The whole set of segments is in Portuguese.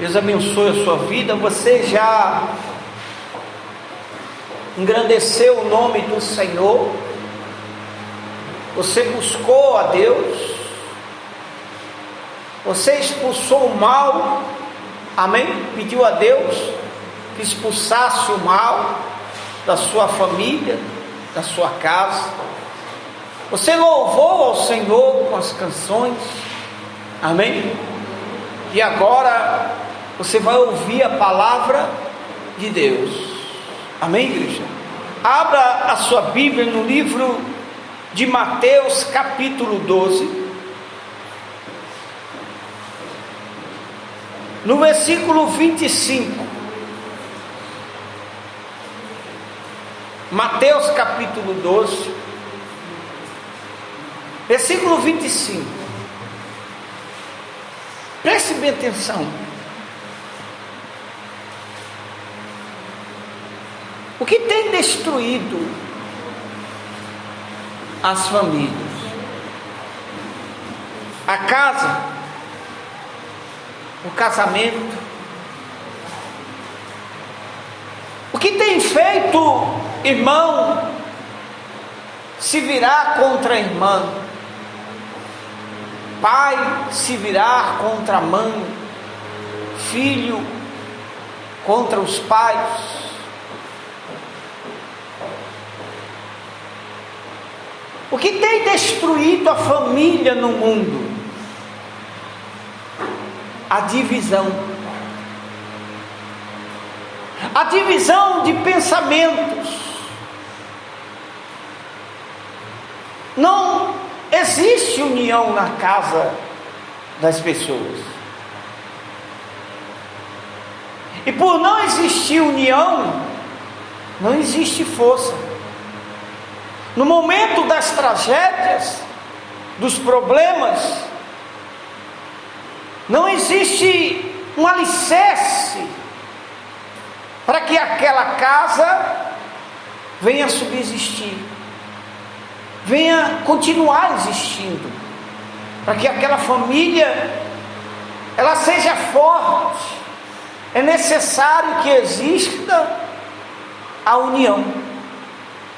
Deus abençoe a sua vida. Você já engrandeceu o nome do Senhor? Você buscou a Deus? Você expulsou o mal? Amém? Pediu a Deus que expulsasse o mal da sua família, da sua casa. Você louvou ao Senhor com as canções? Amém? E agora você vai ouvir a palavra de Deus. Amém, igreja? Abra a sua Bíblia no livro de Mateus, capítulo 12. No versículo 25. Mateus, capítulo 12. Versículo 25. Preste bem atenção. O que tem destruído as famílias? A casa, o casamento. O que tem feito irmão se virar contra a irmã, pai se virar contra a mãe, filho contra os pais? O que tem destruído a família no mundo? A divisão. A divisão de pensamentos. Não existe união na casa das pessoas. E por não existir união, não existe força. No momento das tragédias, dos problemas, não existe um alicerce para que aquela casa venha a subsistir, venha continuar existindo, para que aquela família ela seja forte. É necessário que exista a união.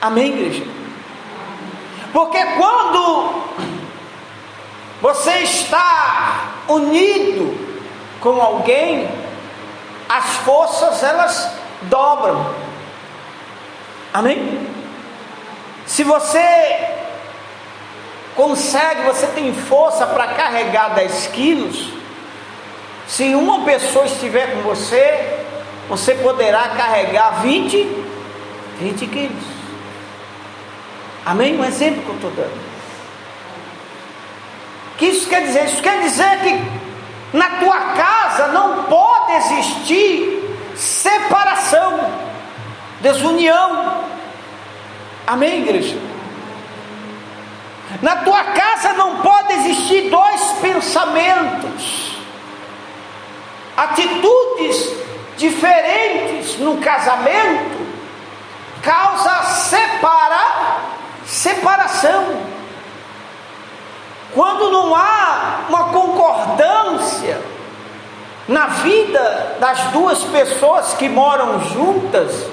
Amém, igreja? Porque quando você está unido com alguém, as forças elas dobram. Amém? Se você consegue, você tem força para carregar 10 quilos, se uma pessoa estiver com você, você poderá carregar 20 quilos. Amém? Um exemplo que eu estou dando. O que isso quer dizer? Isso quer dizer que na tua casa não pode existir separação, desunião. Amém, igreja? Na tua casa não pode existir dois pensamentos, atitudes diferentes no casamento, causa separação. Quando não há uma concordância na vida das duas pessoas que moram juntas,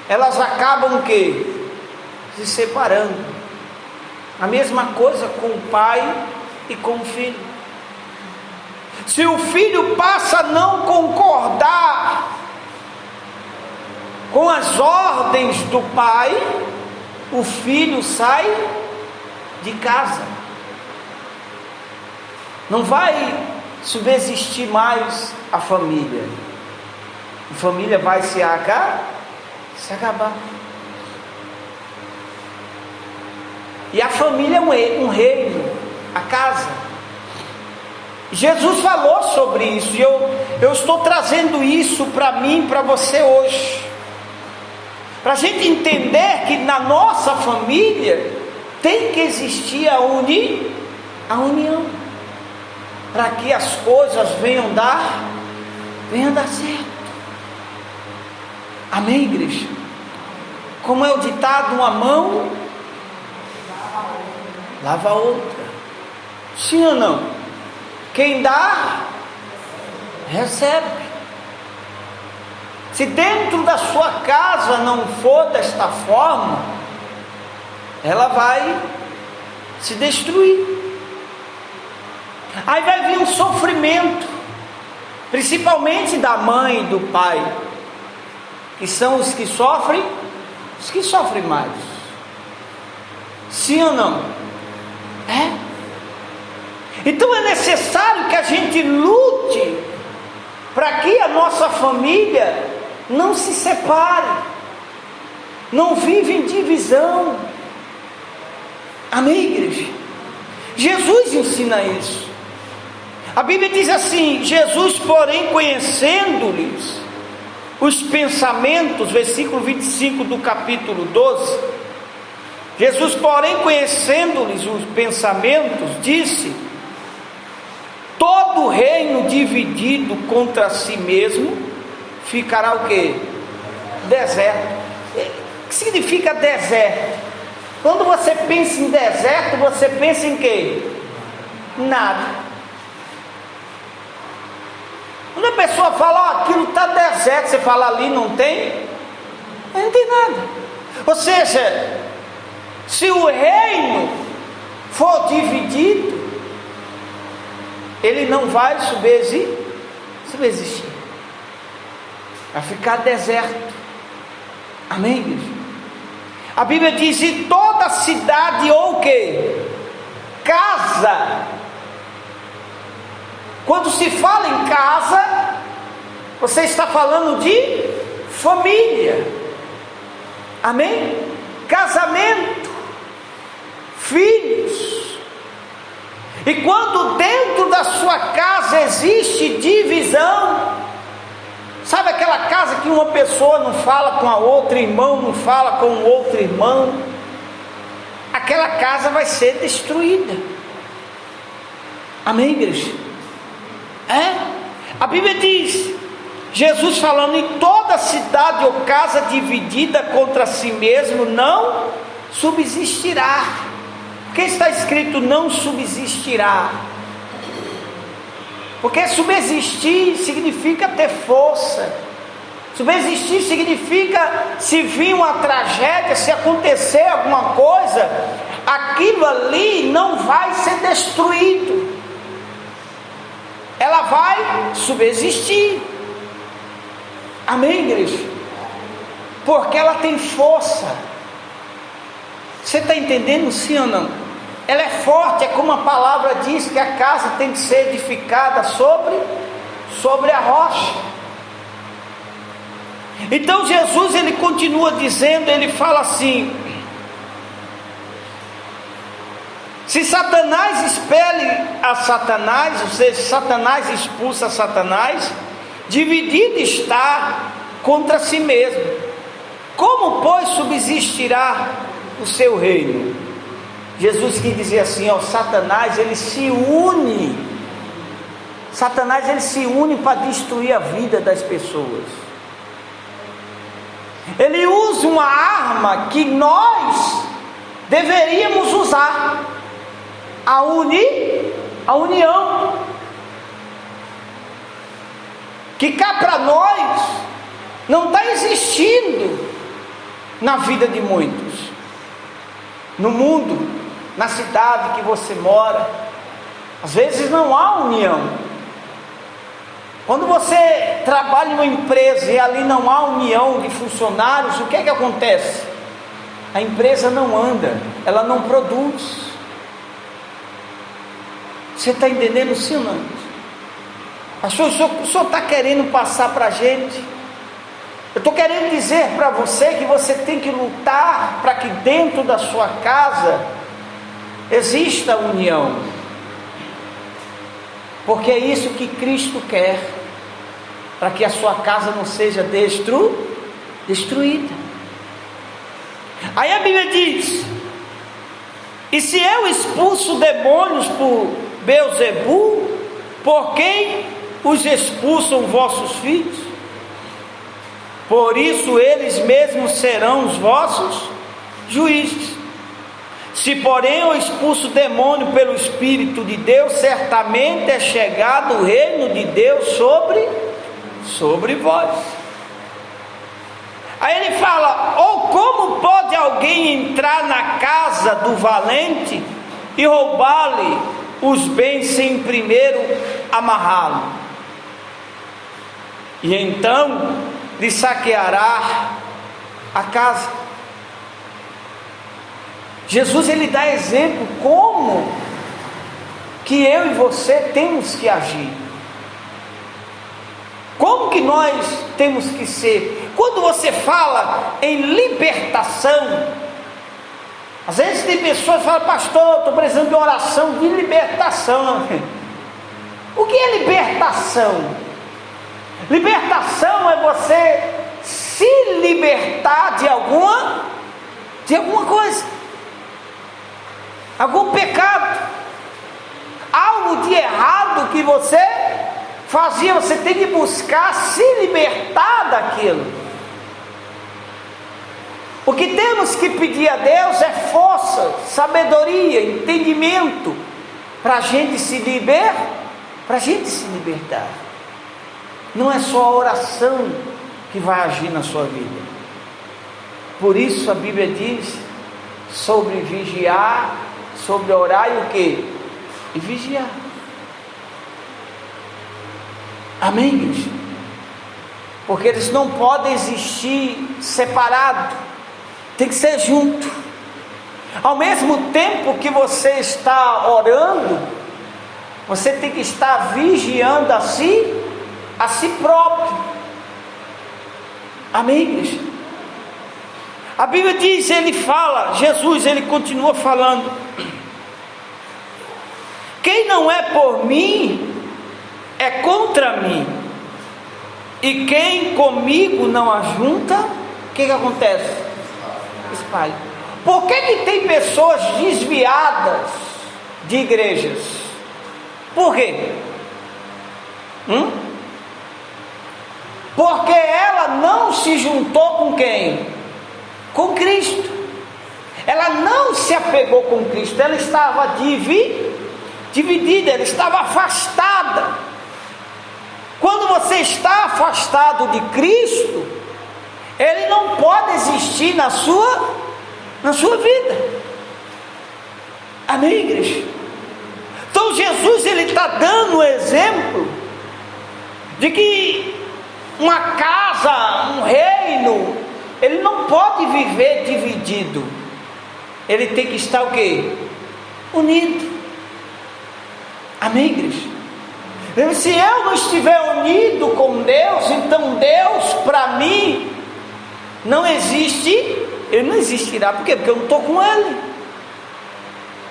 elas acabam o quê? Se separando. A mesma coisa com o pai e com o filho. Se o filho passa a não concordar com as ordens do pai, o filho sai de casa. Não vai subsistir mais a família. A família vai se acabar. E a família é um reino, a casa. Jesus falou sobre isso, e eu estou trazendo isso para mim, para você hoje, para a gente entender que na nossa família tem que existir a união, para que as coisas venham dar certo. Amém, igreja? Como é o ditado, uma mão lava a outra. Sim ou não? Quem dá, recebe. Se dentro da sua casa não for desta forma, ela vai se destruir. Aí vai vir um sofrimento, principalmente da mãe e do pai, que são os que sofrem mais. Sim ou não? Então é necessário que a gente lute para que a nossa família não se separe, não vive em divisão. Amém, igreja? Jesus ensina isso. A Bíblia diz assim: Jesus, porém, conhecendo-lhes os pensamentos, versículo 25 do capítulo 12, Jesus, porém, conhecendo-lhes os pensamentos, disse: todo reino dividido contra si mesmo ficará o quê? Deserto. O que significa deserto? Quando você pensa em deserto, você pensa em quê? Nada. Quando a pessoa fala, aquilo está deserto, você fala, ali não tem? Não tem nada. Ou seja, se o reino for dividido, ele não vai subsistir. Vai ficar deserto. Amém, igreja? A Bíblia diz: e toda cidade ou o quê? Casa. Quando se fala em casa, você está falando de família. Amém? Casamento, filhos. E quando dentro da sua casa existe divisão, sabe aquela casa que uma pessoa não fala com a outra, irmão não fala com o outro irmão, aquela casa vai ser destruída. Amém, igreja? A Bíblia diz, Jesus falando, em toda cidade ou casa dividida contra si mesmo não subsistirá. Porque está escrito não subsistirá? Porque subsistir significa ter força. Subsistir significa, se vir uma tragédia, se acontecer alguma coisa, aquilo ali não vai ser destruído, ela vai subsistir. Amém, igreja? Porque ela tem força. Você está entendendo, sim ou não? Ela é forte, é como a palavra diz, que a casa tem que ser edificada sobre a rocha. Então Jesus, ele continua dizendo, ele fala assim: se Satanás expele a Satanás, ou seja, Satanás expulsa Satanás, dividido está contra si mesmo. Como, pois, subsistirá o seu reino? Jesus quis dizer assim, Satanás ele se une para destruir a vida das pessoas. Ele usa uma arma que nós deveríamos usar, a união, que cá para nós não está existindo na vida de muitos, no mundo, na cidade que você mora. Às vezes não há união. Quando você trabalha em uma empresa e ali não há união de funcionários, o que é que acontece? A empresa não anda, ela não produz. Você está entendendo, sim ou não? O senhor está querendo passar para a gente? Eu estou querendo dizer para você que você tem que lutar para que dentro da sua casa exista união, porque é isso que Cristo quer, para que a sua casa não seja destruída. Aí a Bíblia diz: e se eu expulso demônios por Beelzebu, por quem os expulsam vossos filhos? Por isso eles mesmos serão os vossos juízes. Se porém eu expulso o demônio pelo Espírito de Deus, certamente é chegado o reino de Deus sobre vós. Aí ele fala: ou como pode alguém entrar na casa do valente e roubar-lhe os bens sem primeiro amarrá-lo? E então lhe saqueará a casa. Jesus, ele dá exemplo como que eu e você temos que agir, como que nós temos que ser. Quando você fala em libertação, às vezes tem pessoas que falam: pastor, estou precisando de uma oração de libertação. O que é libertação? Libertação é você se libertar de alguma coisa, algum pecado, algo de errado que você fazia. Você tem que buscar se libertar daquilo. O que temos que pedir a Deus é força, sabedoria, entendimento, para a gente se libertar. Não é só a oração que vai agir na sua vida. Por isso a Bíblia diz sobre vigiar, sobre orar e o que? E vigiar. Amém, igreja? Porque eles não podem existir separados, tem que ser junto. Ao mesmo tempo que você está orando, você tem que estar vigiando a si próprio. Amém, igreja? A Bíblia diz, Jesus, ele continua falando: quem não é por mim é contra mim, e quem comigo não ajunta, o que acontece? Espalha. Por que tem pessoas desviadas de igrejas? Por quê? Porque ela não se juntou com quem? Com Cristo. Ela não se apegou com Cristo. Ela estava dividida, ela estava afastada. Quando você está afastado de Cristo, Ele não pode existir na sua vida. Amém, igreja? Então Jesus, ele está dando o exemplo de que uma casa, um reino, ele não pode viver dividido. Ele tem que estar o quê? Unido. Amém, igreja? Se eu não estiver unido com Deus, então Deus para mim não existe. Ele não existirá. Por quê? Porque eu não estou com Ele.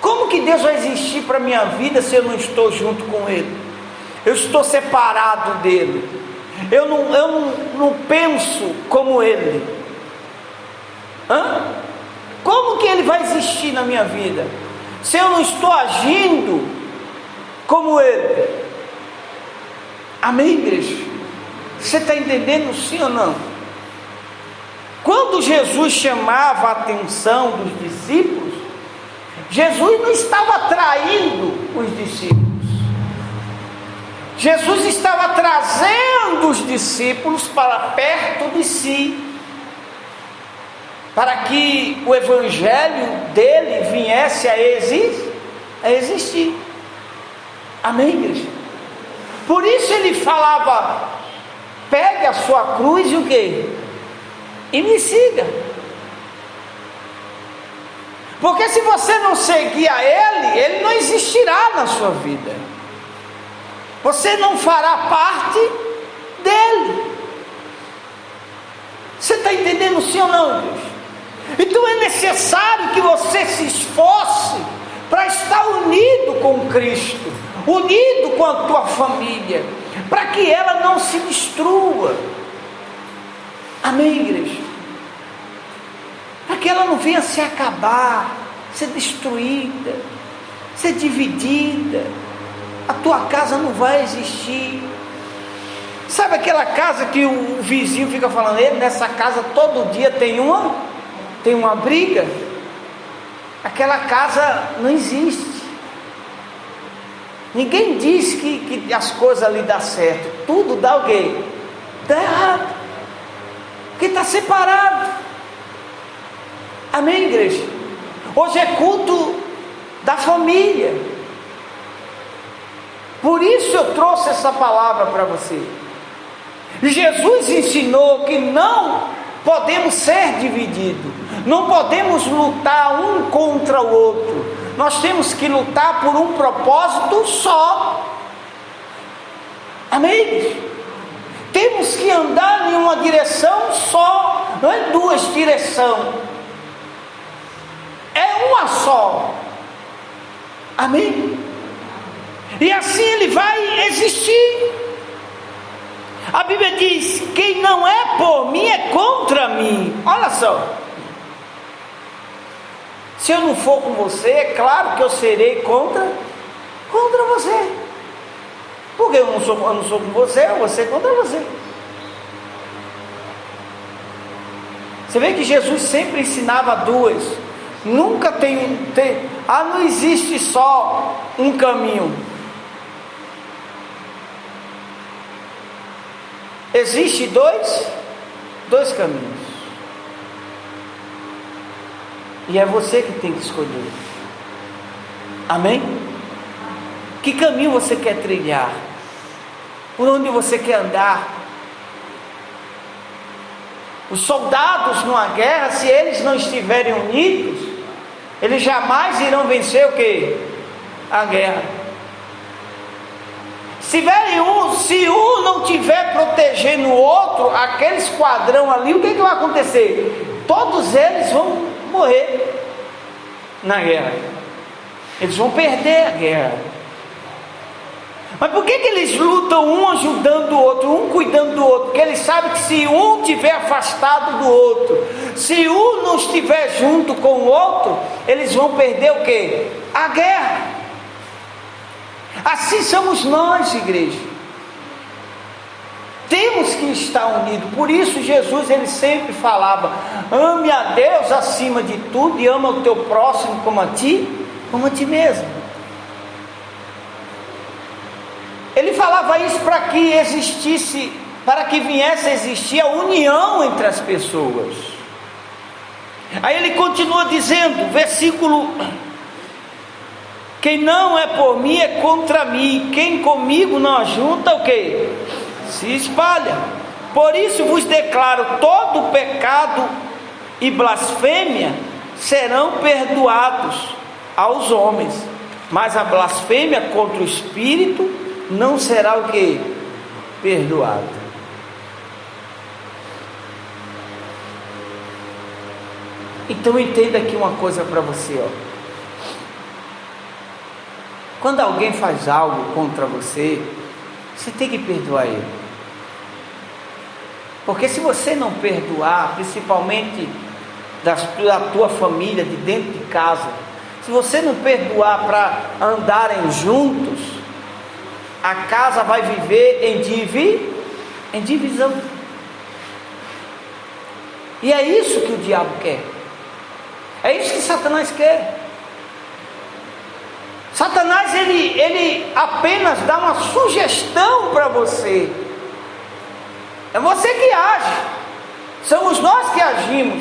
Como que Deus vai existir para a minha vida se eu não estou junto com Ele? Eu estou separado dEle. Eu não penso como Ele. Como que Ele vai existir na minha vida se eu não estou agindo como Ele? Amém, igreja? Você está entendendo, sim ou não? Quando Jesus chamava a atenção dos discípulos, Jesus não estava traindo os discípulos. Jesus estava trazendo os discípulos para perto de si, para que o evangelho dele viesse a existir. Amém, igreja? Por isso ele falava: pegue a sua cruz e o quê? E me siga. Porque se você não seguir a Ele, Ele não existirá na sua vida. Você não fará parte dele. Você está entendendo, sim ou não, Deus? Então é necessário que você se esforce para estar unido com Cristo, unido com a tua família, para que ela não se destrua. Amém, igreja? Para que ela não venha se acabar, ser destruída, ser dividida. A tua casa não vai existir. Sabe aquela casa que o vizinho fica falando: ele nessa casa todo dia tem uma briga? aquela casa não existe. Ninguém diz que as coisas ali dão certo. Tudo dá o quê? Dá errado. Porque está separado. Amém, igreja? Hoje é culto da família. Por isso eu trouxe essa palavra para você. Jesus ensinou que não podemos ser divididos. Não podemos lutar um contra o outro. Nós temos que lutar por um propósito só. Amém? Temos que andar em uma direção só, não é duas direções, é uma só. Amém? E assim ele vai existir. A Bíblia diz: quem não é por mim é contra mim. Olha só. Se eu não for com você, é claro que eu serei contra você. Porque eu não sou com você, você contra você. Você vê que Jesus sempre ensinava duas. Nunca não existe só um caminho. Existe dois caminhos. E é você que tem que escolher. Amém? Que caminho você quer trilhar? Por onde você quer andar? Os soldados numa guerra, se eles não estiverem unidos, eles jamais irão vencer o quê? A guerra. Se um não estiver protegendo o outro, aquele esquadrão ali, o que vai acontecer? Todos eles vão morrer na guerra. Eles vão perder a guerra. Mas por que eles lutam, um ajudando o outro, um cuidando do outro? Porque eles sabem que se um estiver afastado do outro, se um não estiver junto com o outro, eles vão perder o quê? A guerra. Assim somos nós, igreja. Temos que estar unidos. Por isso Jesus ele sempre falava: ame a Deus acima de tudo e ama o teu próximo como a ti mesmo. Ele falava isso para que viesse a existir a união entre as pessoas. Aí ele continua dizendo, versículo: quem não é por mim é contra mim, quem comigo não ajunta o quê? Se espalha. Por isso vos declaro: todo pecado e blasfêmia serão perdoados aos homens, mas a blasfêmia contra o Espírito não será o quê? Perdoada. Então entenda aqui uma coisa para você, ó. Quando alguém faz algo contra você, você tem que perdoar ele. Porque se você não perdoar, principalmente da tua família, de dentro de casa, se você não perdoar para andarem juntos, a casa vai viver em divisão. E é isso que o diabo quer. É isso que Satanás quer. Satanás ele apenas dá uma sugestão para você. É você que age. Somos nós que agimos.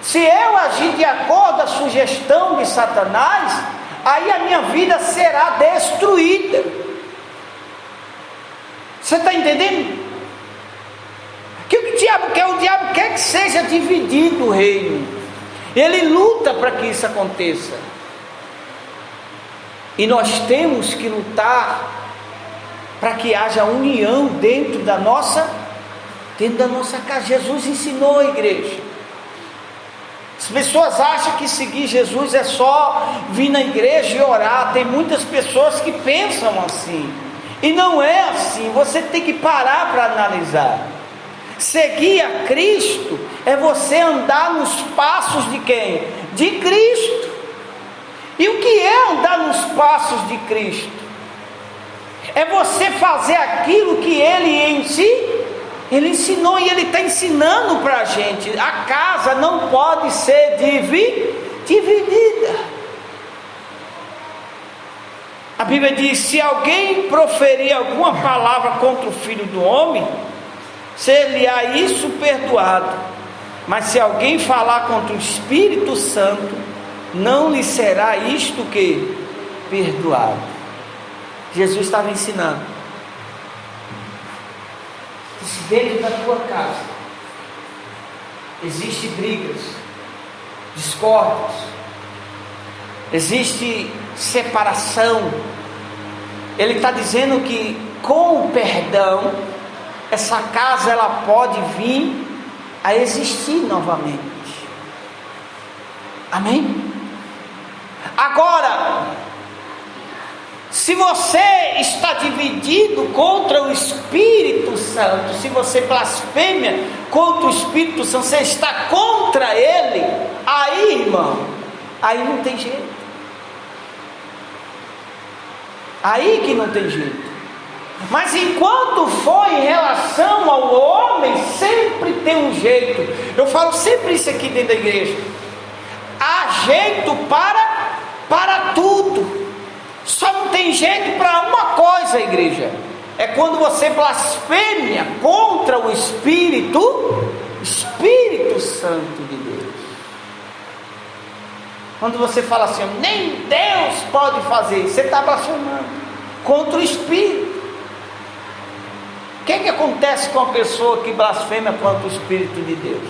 Se eu agir de acordo com a sugestão de Satanás, aí a minha vida será destruída. Você está entendendo? Que o diabo quer? O diabo quer que seja dividido o reino. Ele luta para que isso aconteça. E nós temos que lutar para que haja união dentro da nossa casa. Jesus ensinou a igreja. As pessoas acham que seguir Jesus é só vir na igreja e orar. Tem muitas pessoas que pensam assim. E não é assim. Você tem que parar para analisar. Seguir a Cristo é você andar nos passos de quem? De Cristo. E o que é andar nos passos de Cristo? É você fazer aquilo que Ele ensinou, e Ele está ensinando para a gente. A casa não pode ser dividida. dividida. A Bíblia diz: se alguém proferir alguma palavra contra o Filho do Homem, ser-lhe-á isso perdoado. Mas se alguém falar contra o Espírito Santo, não lhe será isto que perdoado. Jesus estava ensinando: se dentro da tua casa existem brigas, discórdias, existe separação, Ele está dizendo que com o perdão essa casa ela pode vir a existir novamente. Amém? Agora, se você está dividido contra o Espírito Santo, se você blasfêmia contra o Espírito Santo, você está contra Ele, aí, irmão, aí não tem jeito. Aí que não tem jeito. Mas enquanto for em relação ao homem, sempre tem um jeito. Eu falo sempre isso aqui dentro da igreja: há jeito para tudo. Só não tem jeito para uma coisa, igreja: é quando você blasfêmia contra o Espírito Santo de Deus. Quando você fala assim: nem Deus pode fazer isso, você está blasfemando contra o Espírito. O que acontece com a pessoa que blasfema contra o Espírito de Deus?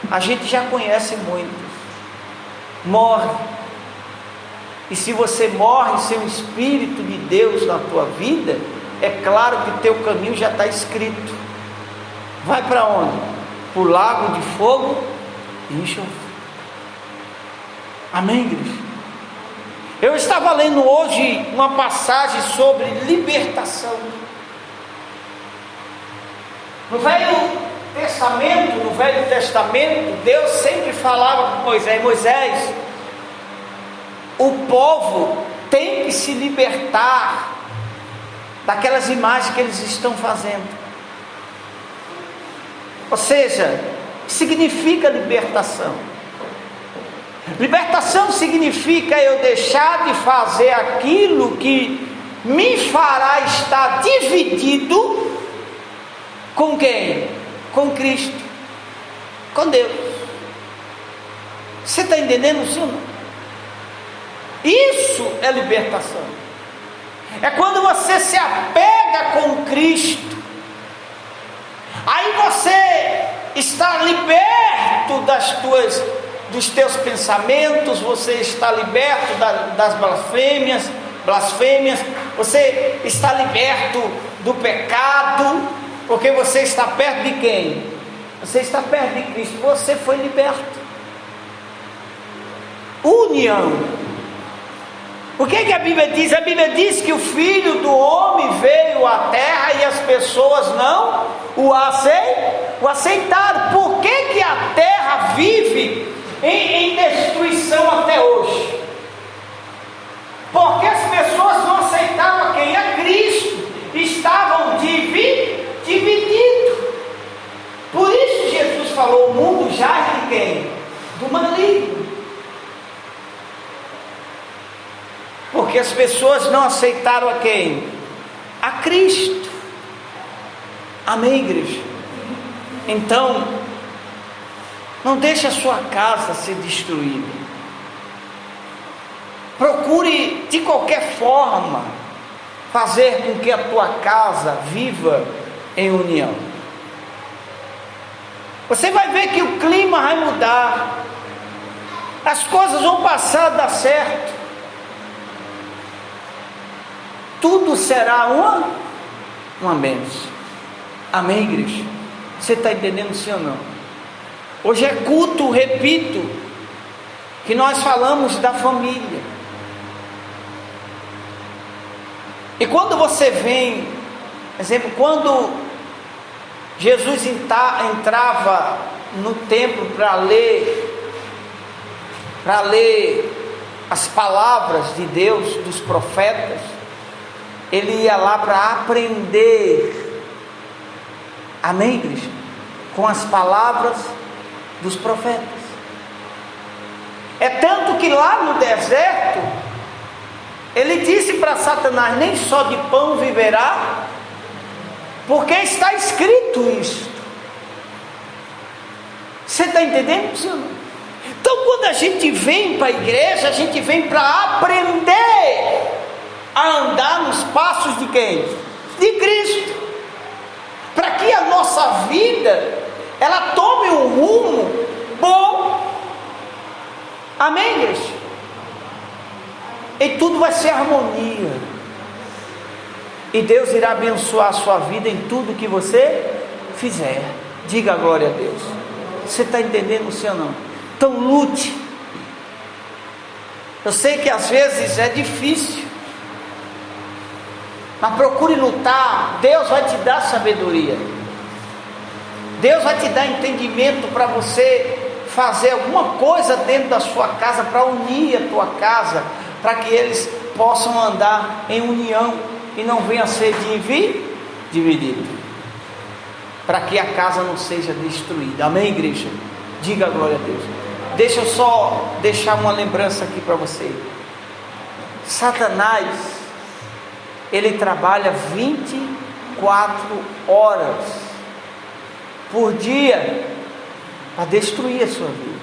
A gente já conhece muitos. Morre. E se você morre sem o Espírito de Deus na tua vida, é claro que teu caminho já está escrito. Vai para onde? Para o lago de fogo e enxofre. Amém, igreja? Eu estava lendo hoje uma passagem sobre libertação. No Velho Testamento, Deus sempre falava com Moisés: Moisés, o povo tem que se libertar daquelas imagens que eles estão fazendo. Ou seja, significa libertação. Libertação significa eu deixar de fazer aquilo que me fará estar dividido com quem? Com Cristo, com Deus. Você está entendendo, senhor? Isso é libertação. É quando você se apega com Cristo. Aí você está liberto dos teus pensamentos, você está liberto das blasfêmias, você está liberto do pecado, porque você está perto de quem? Você está perto de Cristo, você foi liberto. União. O que a Bíblia diz? A Bíblia diz que o Filho do Homem veio à terra e as pessoas não o aceitaram. Por que a terra vive em destruição até hoje? Porque as pessoas não aceitavam quem? A Cristo. Estavam divididos. Por isso Jesus falou: o mundo jaz de quem? Do maligno. Porque as pessoas não aceitaram a quem? A Cristo. Amém, igreja? Então, não deixe a sua casa ser destruída. Procure de qualquer forma fazer com que a tua casa viva em união. Você vai ver que o clima vai mudar, as coisas vão passar a dar certo, tudo será uma bênção. Amém, igreja? Você está entendendo, sim ou não? Hoje é culto, repito, que nós falamos da família. E quando você vem, exemplo, quando Jesus entrava no templo para ler as palavras de Deus, dos profetas, ele ia lá para aprender. Amém, igreja? Com as palavras dos profetas. É tanto que lá no deserto, ele disse para Satanás: nem só de pão viverá, porque está escrito isso. Você está entendendo, senhor? Então, quando a gente vem para a igreja, a gente vem para aprender a andar nos passos de quem? De Cristo. Para que a nossa vida, ela tome um rumo bom. Amém, igreja? E tudo vai ser harmonia. E Deus irá abençoar a sua vida em tudo que você fizer. Diga glória a Deus. Você está entendendo, sim ou não? Então lute. Eu sei que às vezes é difícil, mas procure lutar. Deus vai te dar sabedoria. Deus vai te dar entendimento para você fazer alguma coisa dentro da sua casa, para unir a tua casa, para que eles possam andar em união e não venha a ser dividido, para que a casa não seja destruída. Amém, igreja? Diga glória a Deus. Deixa eu só deixar uma lembrança aqui para você. Satanás, ele trabalha 24 horas por dia para destruir a sua vida.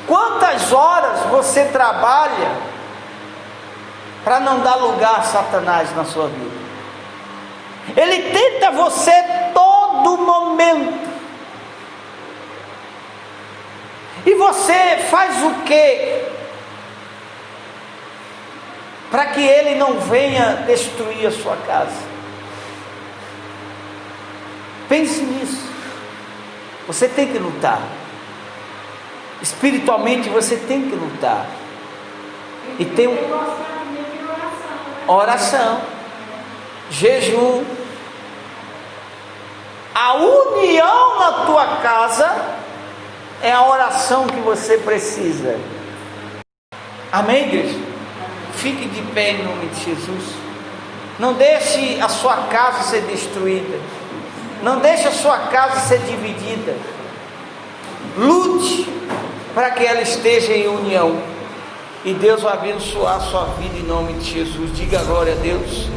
Quantas horas você trabalha para não dar lugar a Satanás na sua vida? Ele tenta você todo momento. E você faz o que para que ele não venha destruir a sua casa? Pense nisso. Você tem que lutar. Espiritualmente você tem que lutar. E tem oração, jejum. A união na tua casa é a oração que você precisa. Amém, igreja? Fique de pé em nome de Jesus. Não deixe a sua casa ser destruída. Não deixe a sua casa ser dividida. Lute para que ela esteja em união. E Deus vai abençoar a sua vida em nome de Jesus. Diga glória a Deus.